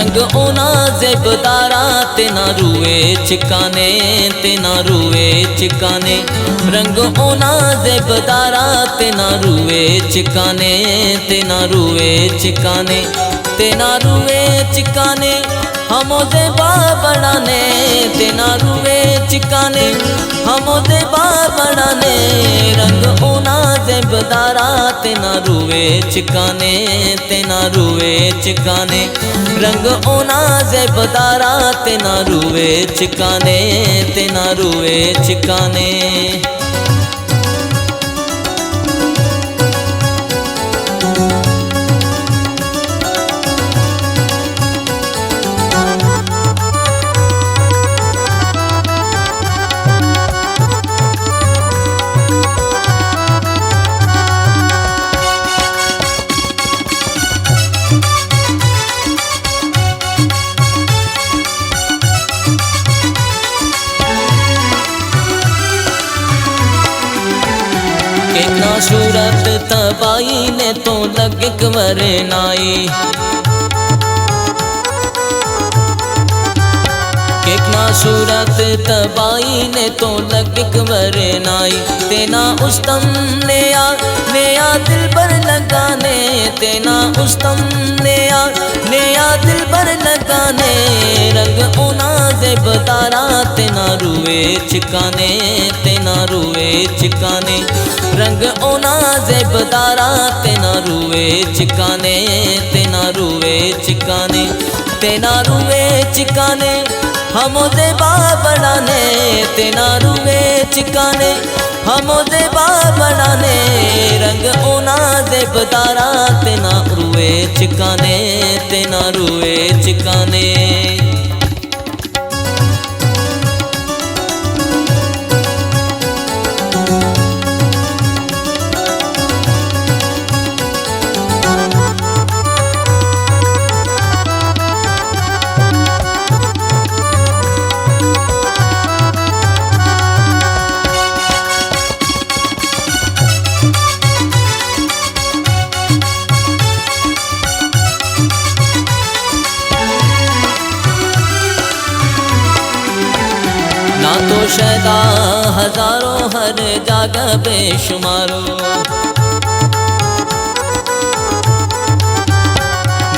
रंग ओना ज़ेबदारा ते ना रुए चिकाने ते ना रुए चिकाने रंग ओना ज़ेबदारा ते ना रुए चिकाने ते ना रुए चिकाने ते ना रुए चिकाने हमो ज़ेबा बनाने ते ना रुए चिकाने हमो ज़ेबा बनाने रंग ओना ज़ेबदारा ते ना रुए चिकाने ते ना रुए चिकाने रंग ओना ज़ेबदारा ते ना रुए चिकाने ते ना रुए चिकाने। कितना सूरत तबाई ने तो लग कमरे नाई कितना सूरत तबाई ने तो लग कमरे नाई तेना उस्तम ने आ दिल पर लगाने तेना उस्तम ने आ दिल पर लगाने रंग ओना ज़ेबदारा तेना रुए चिकाने तेना रुए चिकाने रंग ओना ज़ेबदारा तेना रुए चिकाने तेना रुए चिकाने तेना रुए चिकाने हमो ज़ेबा बनाने तेना रुए चिकाने हमो ज़ेबा बनाने रंग ओना ज़ेबदारा तेना रुए चिकाने तेना रुए चिकाने। ना तो शैदा हजारों हर जगह बेशुमारो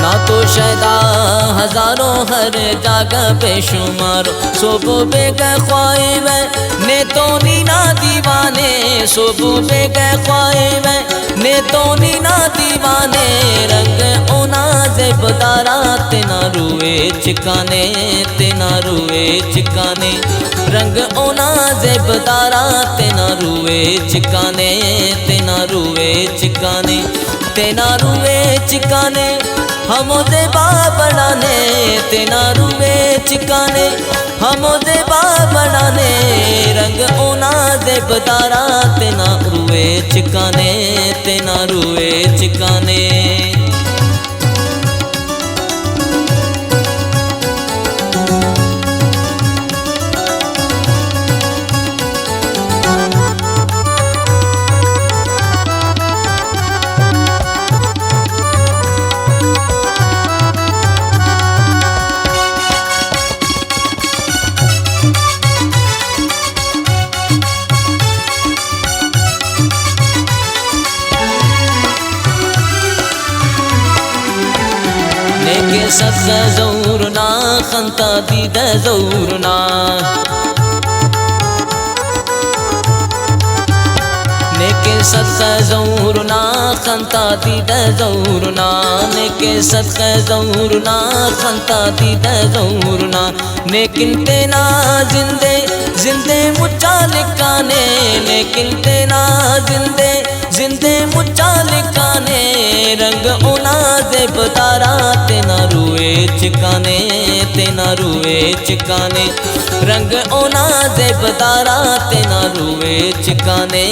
ना तो शैदा हजारों हर जगह बेशुमारो सोबो बेगे ख्वाहिब ने तो नीना दीवाने सोबो बेगे ख्वाहिब ने तो नीना दीवाने रंग ओना ज़ेबदारा तेना रुए चिकाने तेना रुए चिकाने रंग ओना ज़ेबदारा तेना रुए चिकाने तेना रुए चिकाने तेना रुए चिकाने हमो ज़ेबा बनाने तेना रुए चिकाने हमो ज़ेबा बनाने रंग ओना ज़ेबदारा तेना रुए चिकाने तेना रुए चिकाने। नेके सद ज़ौरना खंता दीद ज़ौरना नेके सद ज़ौरना खंता दीद ज़ौरना नेके सद ज़ौरना खंता दीद ज़ौरना लेकिन तेना जिंदे जिंदे मुच्चा लिकाने लेकिन तेना जिंदे जिंदे मुच्चा लिकाने रंग ओना ज़ेबदारा तेना रुए चिकाने तेना रुए चिकाने रंग ओना ज़ेबदारा तेना रुए चिकाने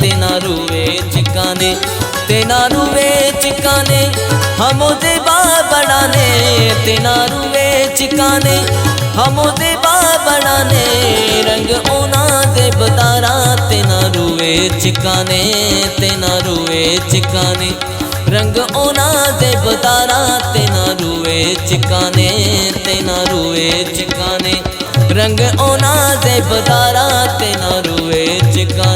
तेना रुए चिकाने तेना रुए चिकाने हमो ज़ेबा बनाने तेना रुए चिकाने हमो ज़ेबा बनाने रंग ओना ज़ेबदारा तेना रुए चिकाने तेना रुए चिकाने रंग ओना ज़ेबदारा ते ना रुए चिकाने ते ना रुए चिकाने रंग ओना ज़ेबदारा ते ना रुए चिकाने।